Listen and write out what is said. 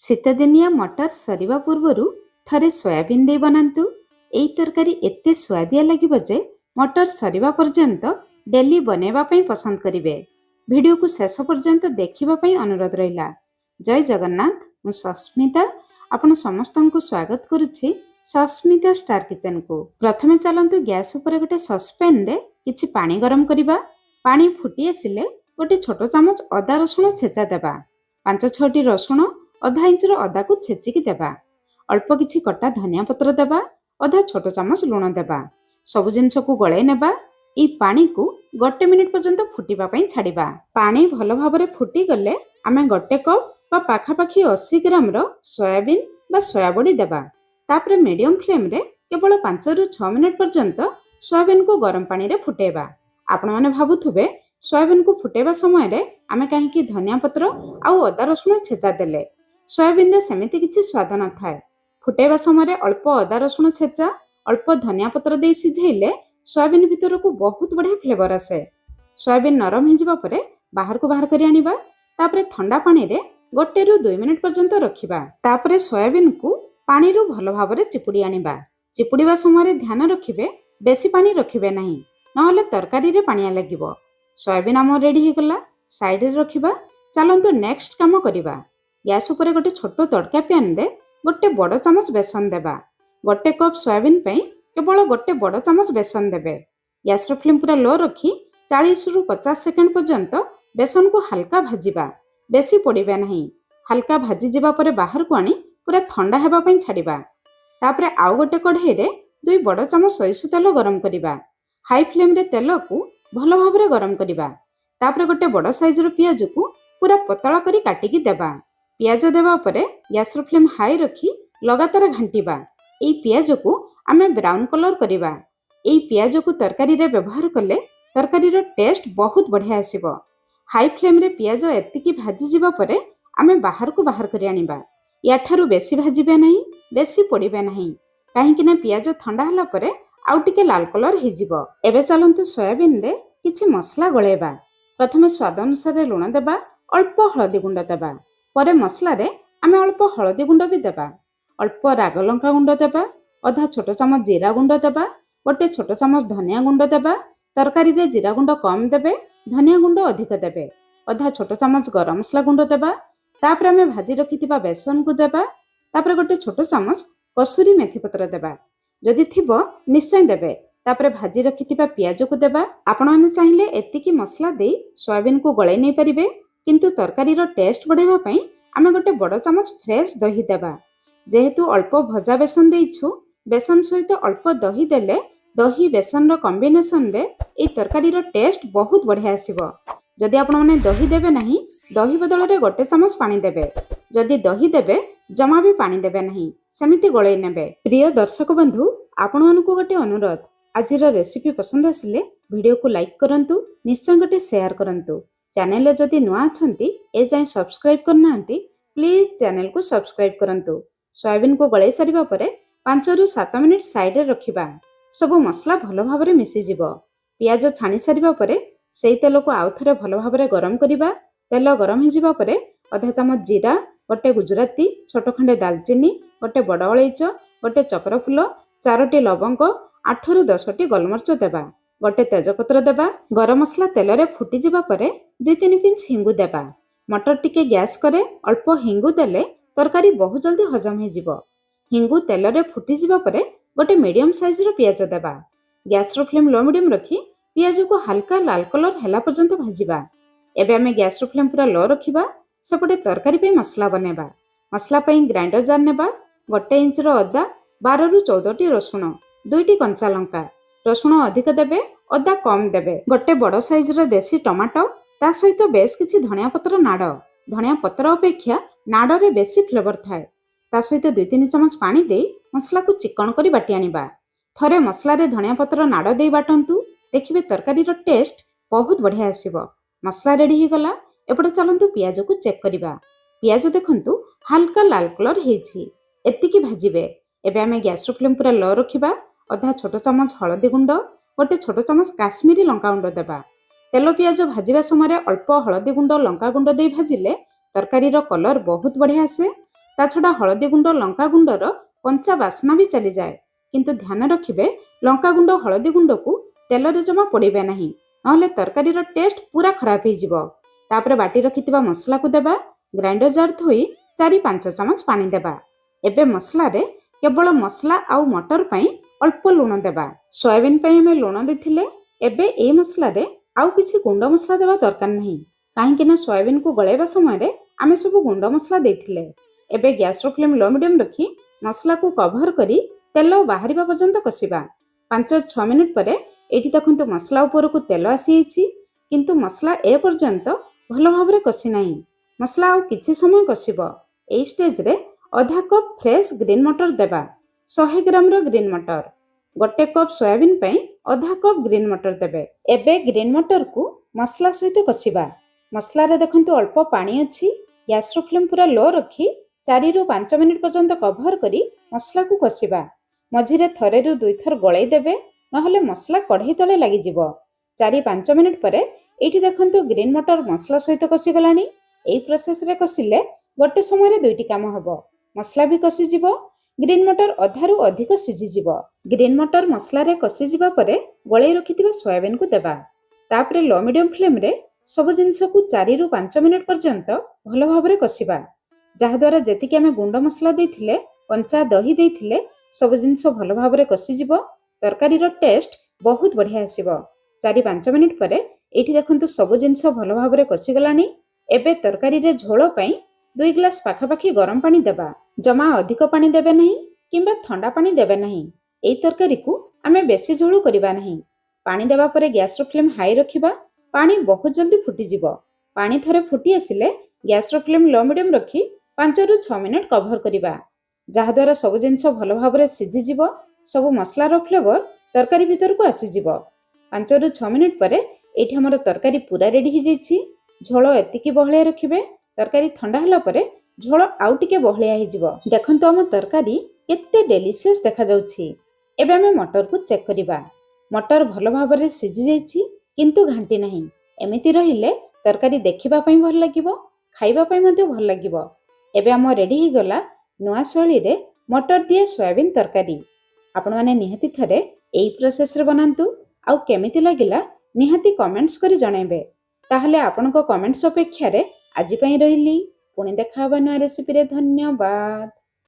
ଶୀତଦିନିଆ ମଟର ସରିବା ପୂର୍ବରୁ ଥରେ ସୋୟାବିନ୍ ଦେଇ ବନାନ୍ତୁ। ଏହି ତରକାରୀ ଏତେ ସୁଆଦିଆ ଲାଗିବ ଯେ ମଟର ସରିବା ପର୍ଯ୍ୟନ୍ତ ଡେଲି ବନେଇବା ପାଇଁ ପସନ୍ଦ କରିବେ। ଭିଡ଼ିଓକୁ ଶେଷ ପର୍ଯ୍ୟନ୍ତ ଦେଖିବା ପାଇଁ ଅନୁରୋଧ ରହିଲା। ଜୟ ଜଗନ୍ନାଥ, ମୁଁ ସସ୍ମିତା ଆପଣ ସମସ୍ତଙ୍କୁ ସ୍ୱାଗତ କରୁଛି ସସ୍ମିତା ଷ୍ଟାର କିଚେନକୁ। ପ୍ରଥମେ ଚାଲନ୍ତୁ ଗ୍ୟାସ୍ ଉପରେ ଗୋଟେ ସସ୍ପେନରେ କିଛି ପାଣି ଗରମ କରିବା। ପାଣି ଫୁଟି ଆସିଲେ ଗୋଟେ ଛୋଟ ଚାମଚ ଅଦା ରସୁଣ ଛେଚା ଦେବା। 5-6ଟି ରସୁଣ ଅଧା ଇଞ୍ଚର ଅଦାକୁ ଛେଚିକି ଦେବା। ଅଳ୍ପ କିଛି କଟା ଧନିଆ ପତ୍ର ଦେବା। ଅଧା ଛୋଟ ଚାମଚ ଲୁଣ ଦେବା। ସବୁ ଜିନିଷକୁ ଗୋଳେଇ ନେବା। ଏହି ପାଣିକୁ 1 ମିନିଟ୍ ପର୍ଯ୍ୟନ୍ତ ଫୁଟିବା ପାଇଁ ଛାଡ଼ିବା। ପାଣି ଭଲ ଭାବରେ ଫୁଟିଗଲେ ଆମେ 1 କପ୍ ବା ପାଖାପାଖି 80 ଗ୍ରାମର ସୋୟାବିନ୍ ବା ସୋୟାବଡ଼ି ଦେବା। ତାପରେ ମିଡିୟମ ଫ୍ଲେମ୍ରେ କେବଳ 5-6 ମିନିଟ୍ ପର୍ଯ୍ୟନ୍ତ ସୋୟାବିନ୍କୁ ଗରମ ପାଣିରେ ଫୁଟେଇବା। ଆପଣମାନେ ଭାବୁଥିବେ ସୋୟାବିନ୍କୁ ଫୁଟେଇବା ସମୟରେ ଆମେ କାହିଁକି ଧନିଆ ପତ୍ର ଆଉ ଅଦା ରସୁଣ ଛେଚା ଦେଲେ? ସୋୟାବିନ୍ରେ ସେମିତି କିଛି ସ୍ୱାଦ ନଥାଏ। ଫୁଟେଇବା ସମୟରେ ଅଳ୍ପ ଅଦା ରସୁଣ ଛେଚା, ଅଳ୍ପ ଧନିଆ ପତ୍ର ଦେଇ ସିଝେଇଲେ ସୋୟାବିନ୍ ଭିତରକୁ ବହୁତ ବଢ଼ିଆ ଫ୍ଲେଭର ଆସେ। ସୋୟାବିନ୍ ନରମ ହେଇଯିବା ପରେ ବାହାରକୁ ବାହାର କରି ଆଣିବା। ତାପରେ ଥଣ୍ଡା ପାଣିରେ 1-2 ମିନିଟ୍ ପର୍ଯ୍ୟନ୍ତ ରଖିବା। ତାପରେ ସୋୟାବିନ୍କୁ ପାଣିରୁ ଭଲ ଭାବରେ ଚିପୁଡ଼ି ଆଣିବା। ଚିପୁଡ଼ିବା ସମୟରେ ଧ୍ୟାନ ରଖିବେ ବେଶୀ ପାଣି ରଖିବେ ନାହିଁ, ନହେଲେ ତରକାରୀରେ ପାଣିଆ ଲାଗିବ। ସୋୟାବିନ୍ ଆମର ରେଡ଼ି ହେଇଗଲା, ସାଇଡ଼ରେ ରଖିବା। ଚାଲନ୍ତୁ ନେକ୍ସଟ କାମ କରିବା। ଗ୍ୟାସ୍ ଉପରେ ଗୋଟେ ଛୋଟ ତଡ଼କା ପ୍ୟାନ୍ରେ 1 ବଡ଼ ଚାମଚ ବେସନ ଦେବା। 1 କପ୍ ସୋୟାବିନ୍ ପାଇଁ କେବଳ 1 ବଡ଼ ଚାମଚ ବେସନ ଦେବେ। ଗ୍ୟାସ୍ର ଫ୍ଲେମ୍ ପୁରା ଲୋ ରଖି 40ରୁ 50 ସେକେଣ୍ଡ ପର୍ଯ୍ୟନ୍ତ ବେସନକୁ ହାଲକା ଭାଜିବା। ବେଶୀ ପୋଡ଼ିବେ ନାହିଁ। ହାଲକା ଭାଜିଯିବା ପରେ ବାହାରକୁ ଆଣି ପୁରା ଥଣ୍ଡା ହେବା ପାଇଁ ଛାଡ଼ିବା। ତାପରେ ଆଉ ଗୋଟେ କଢ଼େଇରେ 2 ବଡ଼ ଚାମଚ ସୋରିଷ ତେଲ ଗରମ କରିବା। ହାଇ ଫ୍ଲେମ୍ରେ ତେଲକୁ ଭଲ ଭାବରେ ଗରମ କରିବା। ତାପରେ 1 ବଡ଼ ସାଇଜର ପିଆଜକୁ ପୁରା ପତଳା କରି କାଟିକି ଦେବା। ପିଆଜ ଦେବା ପରେ ଗ୍ୟାସ୍ର ଫ୍ଲେମ୍ ହାଇ ରଖି ଲଗାତାର ଘାଣ୍ଟିବା। ଏହି ପିଆଜକୁ ଆମେ ବ୍ରାଉନ୍ କଲର୍ କରିବା। ଏହି ପିଆଜକୁ ତରକାରୀରେ ବ୍ୟବହାର କଲେ ତରକାରୀର ଟେଷ୍ଟ ବହୁତ ବଢ଼ିଆ ଆସିବ। ହାଇ ଫ୍ଲେମ୍ରେ ପିଆଜ ଏତିକି ଭାଜିଯିବା ପରେ ଆମେ ବାହାରକୁ ବାହାର କରି ଆଣିବା। ୟାଠାରୁ ବେଶୀ ଭାଜିବେ ନାହିଁ, ବେଶୀ ପୋଡ଼ିବେ ନାହିଁ, କାହିଁକିନା ପିଆଜ ଥଣ୍ଡା ହେଲା ପରେ ଆଉ ଟିକେ ଲାଲ କଲର୍ ହେଇଯିବ। ଏବେ ଚାଲନ୍ତୁ ସୋୟାବିନ୍ରେ କିଛି ମସଲା ଗୋଳେଇବା। ପ୍ରଥମେ ସ୍ୱାଦ ଅନୁସାରେ ଲୁଣ ଦେବା, ଅଳ୍ପ ହଳଦୀ ଗୁଣ୍ଡ ଦେବା। ପରେ ମସଲାରେ ଆମେ ଅଳ୍ପ ହଳଦୀ ଗୁଣ୍ଡ ବି ଦେବା। ଅଳ୍ପ ରାଗ ଲଙ୍କା ଗୁଣ୍ଡ ଦେବା। ଅଧା ଛୋଟ ଚାମଚ ଜିରା ଗୁଣ୍ଡ ଦେବା। 1 ଛୋଟ ଚାମଚ ଧନିଆ ଗୁଣ୍ଡ ଦେବା। ତରକାରୀରେ ଜିରା ଗୁଣ୍ଡ କମ୍ ଦେବେ, ଧନିଆ ଗୁଣ୍ଡ ଅଧିକ ଦେବେ। ଅଧା ଛୋଟ ଚାମଚ ଗରମ ମସଲା ଗୁଣ୍ଡ ଦେବା। ତାପରେ ଆମେ ଭାଜି ରଖିଥିବା ବେସନକୁ ଦେବା। ତାପରେ 1 ଛୋଟ ଚାମଚ କସୁରୀ ମେଥି ପତ୍ର ଦେବା। ଯଦି ଥିବ ନିଶ୍ଚୟ ଦେବେ। ତାପରେ ଭାଜି ରଖିଥିବା ପିଆଜକୁ ଦେବା। ଆପଣମାନେ ଚାହିଁଲେ ଏତିକି ମସଲା ଦେଇ ସୋୟାବିନ୍କୁ ଗୋଳେଇ ନେଇପାରିବେ, କିନ୍ତୁ ତରକାରୀର ଟେଷ୍ଟ ବଢ଼ାଇବା ପାଇଁ ଆମେ 1 ବଡ଼ ଚାମଚ ଫ୍ରେଶ୍ ଦହି ଦେବା। ଯେହେତୁ ଅଳ୍ପ ଭଜା ବେସନ ଦେଇଛୁ, ବେସନ ସହିତ ଅଳ୍ପ ଦହି ଦେଲେ ଦହି ବେସନର କମ୍ବିନେସନରେ ଏହି ତରକାରୀର ଟେଷ୍ଟ ବହୁତ ବଢ଼ିଆ ଆସିବ। ଯଦି ଆପଣମାନେ ଦହି ଦେବେ ନାହିଁ, ଦହି ବଦଳରେ 1 ଚାମଚ ପାଣି ଦେବେ। ଯଦି ଦହି ଦେବେ ଜମା ବି ପାଣି ଦେବେ ନାହିଁ, ସେମିତି ଗୋଳେଇ ନେବେ। ପ୍ରିୟ ଦର୍ଶକ ବନ୍ଧୁ, ଆପଣମାନଙ୍କୁ ଗୋଟେ ଅନୁରୋଧ, ଆଜିର ରେସିପି ପସନ୍ଦ ଆସିଲେ ଭିଡ଼ିଓକୁ ଲାଇକ୍ କରନ୍ତୁ, ନିଶ୍ଚୟ ଗୋଟେ ସେୟାର କରନ୍ତୁ। ଚ୍ୟାନେଲରେ ଯଦି ନୂଆ ଅଛନ୍ତି ଏଯାଏଁ ସବସ୍କ୍ରାଇବ୍ କରିନାହାନ୍ତି, ପ୍ଲିଜ୍ ଚ୍ୟାନେଲକୁ ସବସ୍କ୍ରାଇବ୍ କରନ୍ତୁ। ସୋୟାବିନ୍କୁ ଗୋଳେଇ ସାରିବା ପରେ 5-7 ମିନିଟ୍ ସାଇଡ଼ରେ ରଖିବା। ସବୁ ମସଲା ଭଲ ଭାବରେ ମିଶିଯିବ। ପିଆଜ ଛାଣି ସାରିବା ପରେ ସେଇ ତେଲକୁ ଆଉ ଥରେ ଭଲ ଭାବରେ ଗରମ କରିବା। ତେଲ ଗରମ ହେଇଯିବା ପରେ ଅଧା ଚାମଚ ଜିରା, 1 ଗୁଜୁରାତି, ଛୋଟ ଖଣ୍ଡେ ଡାଲଚିନି, 1 ବଡ଼ ଅଳେଇଚ, 1 ଚକ୍ରଫୁଲ, 4ଟି ଲବଙ୍ଗ, 8ରୁ 10ଟି ଗୋଲମରିଚ ଦେବା। 1 ତେଜପତ୍ର ଦେବା। ଗରମ ମସଲା ତେଲରେ ଫୁଟିଯିବା ପରେ 2-3 ପିଞ୍ଚ ହିଙ୍ଗୁ ଦେବା। ମଟର ଟିକେ ଗ୍ୟାସ୍ করে ଅଳ୍ପ ହିଙ୍ଗୁ ଦେଲେ ତରକାରୀ ବହୁତ ଜଲ୍ଦି ହଜମ ହେଇଯିବ। ହିଙ୍ଗୁ ତେଲରେ ଫୁଟିଯିବା ପରେ 1 ମିଡିୟମ ସାଇଜର ପିଆଜ ଦେବା। ଗ୍ୟାସ୍ର ଫ୍ଲେମ୍ ଲୋ ମିଡିୟମ ରଖି ପିଆଜକୁ ହାଲକା ଲାଲ କଲର୍ ହେଲା ପର୍ଯ୍ୟନ୍ତ ଭାଜିବା। ଏବେ ଆମେ ଗ୍ୟାସ୍ର ଫ୍ଲେମ୍ ପୁରା ଲୋ ରଖିବା। ସେପଟେ ତରକାରୀ ପାଇଁ ମସଲା ବନେଇବା। ମସଲା ପାଇଁ ଗ୍ରାଇଣ୍ଡର ଜାର୍ ନେବା। 1 ଇଞ୍ଚର ଅଦା, 12ରୁ 14ଟି ରସୁଣ, 2ଟି କଞ୍ଚା ଲଙ୍କା। ରସୁଣ ଅଧିକ ଦେବେ, ଅଦା କମ୍ ଦେବେ। 1 ବଡ଼ ସାଇଜର ଦେଶୀ ଟମାଟୋ, ତା ସହିତ ବେଶ କିଛି ଧଣିଆ ପତ୍ର ନାଡ଼। ଧଣିଆ ପତ୍ର ଅପେକ୍ଷା ନାଡ଼ରେ ବେଶୀ ଫ୍ଲେଭର ଥାଏ। ତା ସହିତ 2-3 ଚାମଚ ପାଣି ଦେଇ ମସଲାକୁ ଚିକଣ କରି ବାଟି ଆଣିବା। ଥରେ ମସଲାରେ ଧଣିଆ ପତ୍ର ନାଡ଼ ଦେଇ ବାଟନ୍ତୁ, ଦେଖିବେ ତରକାରୀର ଟେଷ୍ଟ ବହୁତ ବଢ଼ିଆ ଆସିବ। ମସଲା ରେଡ଼ି ହେଇଗଲା। ଏପଟେ ଚାଲନ୍ତୁ ପିଆଜକୁ ଚେକ୍ କରିବା। ପିଆଜ ଦେଖନ୍ତୁ ହାଲକା ଲାଲ କଲର୍ ହେଇଛି, ଏତିକି ଭାଜିବେ। ଏବେ ଆମେ ଗ୍ୟାସ୍ର ଫ୍ଲେମ୍ ପୁରା ଲୋ ରଖିବା। ଅଧା ଛୋଟ ଚାମଚ ହଳଦୀ ଗୁଣ୍ଡ, 1 ଛୋଟ ଚାମଚ କାଶ୍ମୀରୀ ଲଙ୍କା ଗୁଣ୍ଡ ଦେବା। ତେଲ ପିଆଜ ଭାଜିବା ସମୟରେ ଅଳ୍ପ ହଳଦୀ ଗୁଣ୍ଡ, ଲଙ୍କା ଗୁଣ୍ଡ ଦେଇ ଭାଜିଲେ ତରକାରୀର କଲର୍ ବହୁତ ବଢ଼ିଆ ଆସେ। ତା ଛଡ଼ା ହଳଦୀ ଗୁଣ୍ଡ ଲଙ୍କା ଗୁଣ୍ଡର କଞ୍ଚା ବାସ୍ନା ବି ଚାଲିଯାଏ। କିନ୍ତୁ ଧ୍ୟାନ ରଖିବେ ଲଙ୍କାଗୁଣ୍ଡ ହଳଦୀ ଗୁଣ୍ଡକୁ ତେଲରେ ଜମା ପୋଡ଼ିବେ ନାହିଁ, ନହେଲେ ତରକାରୀର ଟେଷ୍ଟ ପୁରା ଖରାପ ହେଇଯିବ। ତାପରେ ବାଟି ରଖିଥିବା ମସଲାକୁ ଦେବା। ଗ୍ରାଇଣ୍ଡର ଜାର୍ ଧୋଇ 4-5 ଚାମଚ ପାଣି ଦେବା। ଏବେ ମସଲାରେ କେବଳ ମସଲା ଆଉ ମଟର ପାଇଁ ଅଳ୍ପ ଲୁଣ ଦେବା। ସୋୟାବିନ୍ ପାଇଁ ଆମେ ଲୁଣ ଦେଇଥିଲେ, ଏବେ ଏଇ ମସଲାରେ ଆଉ କିଛି ଗୁଣ୍ଡ ମସଲା ଦେବା ଦରକାର ନାହିଁ, କାହିଁକି ନା ସୋୟାବିନ୍କୁ ଗଳେଇବା ସମୟରେ ଆମେ ସବୁ ଗୁଣ୍ଡ ମସଲା ଦେଇଥିଲେ। ଏବେ ଗ୍ୟାସ୍ର ଫ୍ଲେମ୍ ଲୋ ମିଡ଼ିୟମ୍ ରଖି ମସଲାକୁ କଭର କରି ତେଲ ବାହାରିବା ପର୍ଯ୍ୟନ୍ତ କଷିବା। 5-6 ମିନିଟ୍ ପରେ ଏଇଠି ଦେଖନ୍ତୁ ମସଲା ଉପରକୁ ତେଲ ଆସିଯାଇଛି, କିନ୍ତୁ ମସଲା ଏ ପର୍ଯ୍ୟନ୍ତ ଭଲ ଭାବରେ କଷି ନାହିଁ। ମସଲା ଆଉ କିଛି ସମୟ କଷିବ। ଏଇ ଷ୍ଟେଜ୍ରେ ଅଧା କପ୍ ଫ୍ରେଶ୍ ଗ୍ରୀନ୍ ମଟର ଦେବା। 100 ଗ୍ରାମର ଗ୍ରୀନ୍ ମଟର। 1 କପ୍ ସୋୟାବିନ୍ ପାଇଁ ଅଧା କପ୍ ଗ୍ରୀନ୍ ମଟର ଦେବେ। ଏବେ ଗ୍ରୀନ୍ ମଟରକୁ ମସଲା ସହିତ କଷିବା। ମସଲାରେ ଦେଖନ୍ତୁ ଅଳ୍ପ ପାଣି ଅଛି। ଗ୍ୟାସ୍ର ଫ୍ଲେମ୍ ପୁରା ଲୋ ରଖି 4-5 ମିନିଟ୍ ପର୍ଯ୍ୟନ୍ତ କଭର କରି ମସଲାକୁ କଷିବା। ମଝିରେ 1-2 ଥର ଗୋଳେଇ ଦେବେ, ନହେଲେ ମସଲା କଢ଼େଇ ତଳେ ଲାଗିଯିବ। 4-5 ମିନିଟ୍ ପରେ ଏଇଠି ଦେଖନ୍ତୁ ଗ୍ରୀନ୍ ମଟର ମସଲା ସହିତ କଷିଗଲାଣି। ଏଇ ପ୍ରୋସେସ୍ରେ କଷିଲେ ଗୋଟେ ସମୟରେ ଦୁଇଟି କାମ ହେବ। ମସଲା ବି କଷିଯିବ, ଗ୍ରୀନ୍ ମଟର ଅଧାରୁ ଅଧିକ ସିଝିଯିବ। ଗ୍ରୀନ୍ ମଟର ମସଲାରେ କଷିଯିବା ପରେ ଗୋଳେଇ ରଖିଥିବା ସୋୟାବିନ୍କୁ ଦେବା। ତାପରେ ଲୋ ମିଡ଼ିୟମ୍ ଫ୍ଲେମ୍ରେ ସବୁ ଜିନିଷକୁ 4-5 ମିନିଟ୍ ପର୍ଯ୍ୟନ୍ତ ଭଲ ଭାବରେ କଷିବା, ଯାହାଦ୍ୱାରା ଯେତିକି ଆମେ ଗୁଣ୍ଡ ମସଲା ଦେଇଥିଲେ, କଞ୍ଚା ଦହି ଦେଇଥିଲେ, ସବୁ ଜିନିଷ ଭଲ ଭାବରେ କଷିଯିବ। ତରକାରୀର ଟେଷ୍ଟ ବହୁତ ବଢ଼ିଆ ଆସିବ। 4-5 ମିନିଟ୍ ପରେ ଏଇଠି ଦେଖନ୍ତୁ ସବୁ ଜିନିଷ ଭଲ ଭାବରେ କଷିଗଲାଣି। ଏବେ ତରକାରୀରେ ଝୋଳ ପାଇଁ 2 ଗ୍ଲାସ୍ ପାଖାପାଖି ଗରମ ପାଣି ଦେବା। ଜମା ଅଧିକ ପାଣି ଦେବେ ନାହିଁ କିମ୍ବା ଥଣ୍ଡା ପାଣି ଦେବେ ନାହିଁ। ଏଇ ତରକାରୀକୁ ଆମେ ବେଶୀ ଝୋଳ କରିବା ନାହିଁ। ପାଣି ଦେବା ପରେ ଗ୍ୟାସ୍ର ଫ୍ଲେମ୍ ହାଇ ରଖିବା। ପାଣି ବହୁତ ଜଲ୍ଦି ଫୁଟିଯିବ। ପାଣି ଥରେ ଫୁଟି ଆସିଲେ ଗ୍ୟାସ୍ର ଫ୍ଲେମ୍ ଲୋ ମିଡ଼ିୟମ୍ ରଖି 5-6 ମିନିଟ୍ କଭର କରିବା, ଯାହାଦ୍ୱାରା ସବୁ ଜିନିଷ ଭଲ ଭାବରେ ସିଝିଯିବ। ସବୁ ମସଲାର ଫ୍ଲେଭର ତରକାରୀ ଭିତରକୁ ଆସିଯିବ। 5-6 ମିନିଟ୍ ପରେ ଏଇଠି ଆମର ତରକାରୀ ପୁରା ରେଡ଼ି ହେଇଯାଇଛି। ଝୋଳ ଏତିକି ବହଳିଆ ରଖିବେ। ତରକାରୀ ଥଣ୍ଡା ହେଲା ପରେ ଝୋଳ ଆଉ ଟିକେ ବହଳିଆ ହେଇଯିବ। ଦେଖନ୍ତୁ ଆମ ତରକାରୀ କେତେ ଡେଲିସିୟସ୍ ଦେଖାଯାଉଛି। ଏବେ ଆମେ ମଟରକୁ ଚେକ୍ କରିବା। ମଟର ଭଲ ଭାବରେ ସିଝି ଯାଇଛି, କିନ୍ତୁ ଘାଣ୍ଟି ନାହିଁ। ଏମିତି ରହିଲେ ତରକାରୀ ଦେଖିବା ପାଇଁ ଭଲ ଲାଗିବ, ଖାଇବା ପାଇଁ ମଧ୍ୟ ଭଲ ଲାଗିବ। ଏବେ ଆମ ରେଡ଼ି ହେଇଗଲା ନୂଆ ଶୈଳୀରେ ମଟର ଦିଆ ସୋୟାବିନ୍ ତରକାରୀ। ଆପଣମାନେ ନିହାତି ଥରେ ଏଇ ପ୍ରୋସେସ୍ରେ ବନାନ୍ତୁ, ଆଉ କେମିତି ଲାଗିଲା ନିହାତି କମେଣ୍ଟସ୍ କରି ଜଣାଇବେ। ତାହେଲେ ଆପଣଙ୍କ କମେଣ୍ଟସ୍ ଅପେକ୍ଷାରେ ଆଜି ପାଇଁ ରହିଲି। ପୁଣି ଦେଖା ହେବା ନୂଆ ରେସିପିରେ। ଧନ୍ୟବାଦ।